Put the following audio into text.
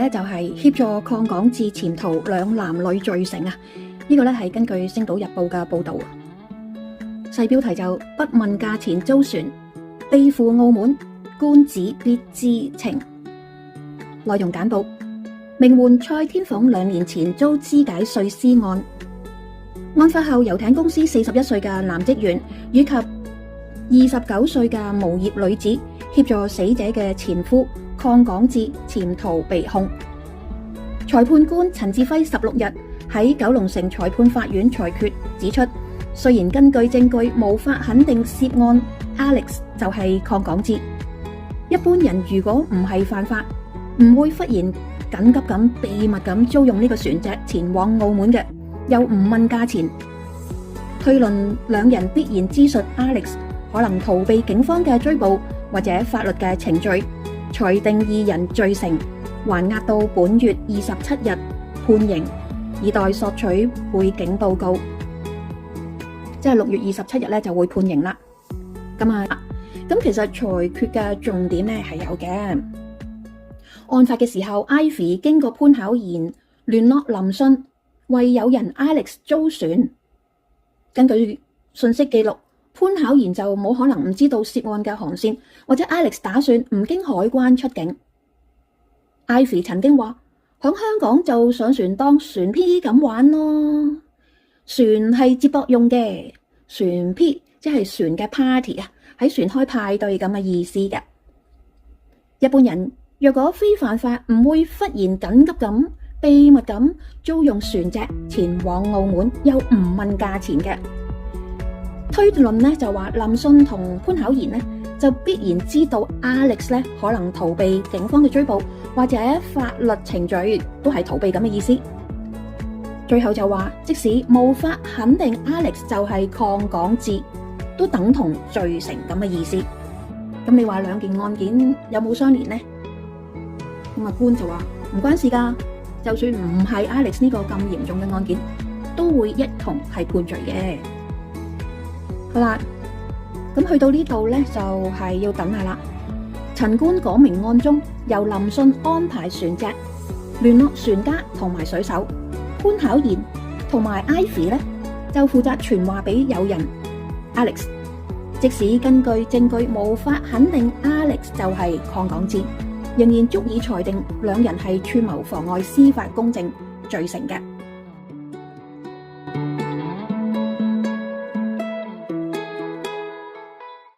咧就係協助鄺港智潛逃兩男女罪成啊！呢個咧係根據《星島日報》嘅報導。細標題就不問價錢租船，秘赴澳門，官子必知情。內容簡報：名媛蔡天鳳2年前遭肢解碎屍案，案發後遊艇公司41歲嘅男職員以及29歲嘅無業女子協助死者嘅前夫鄺港智潛逃被控。裁判官陳志輝16日喺九龍城裁判法院裁決指出，雖然根據證據無法肯定涉案 Alex 就係鄺港智，一般人如果唔係犯法，唔會忽然緊急咁秘密咁租用呢個船隻前往澳門嘅，又唔問價錢。推論兩人必然知悉 Alex 可能逃避警方嘅追捕或者法律嘅程序，裁定二人罪成，還押到本月27日判刑，以待索取背景報告。即係6月27日咧就會判刑啦。咁其實裁決嘅重點咧係有嘅。案發嘅時候 ，Ivy 經過潘巧賢聯絡林信，為友人 Alex 租船。根據信息記錄，潘巧賢就冇可能唔知道涉案嘅航線，或者 Alex 打算唔經海關出境。Ivy 曾經話：響香港就上船當船 P 咁玩咯。船係接駁用嘅，船 P 即係船嘅 party 啊，喺船開派對咁嘅意思嘅。一般人若果非犯法，唔會忽然緊急咁秘密咁租用船隻前往澳門，又唔問價錢嘅。推論呢就話林信同潘巧賢呢就必然知道 Alex 呢可能逃避警方嘅追捕或者法律程序，都係逃避咁嘅意思。最後就話，即使無法肯定 Alex 就係鄺港智，都等同罪成咁嘅意思。咁你話兩件案件有冇相連呢？咁官就話唔關事噶，就算唔係 Alex 呢個咁嚴重嘅案件，都會一同係判罪嘅。好啦，咁去到呢度呢，就係要等下啦。陳官講明案中由林信安排船隻，聯絡船家同埋水手。潘巧賢同埋 Ivy 呢就負責傳話俾友人 Alex。即使根據證據無法肯定 Alex 就係鄺港智，仍然足以裁定兩人係串謀妨礙司法公正罪成嘅。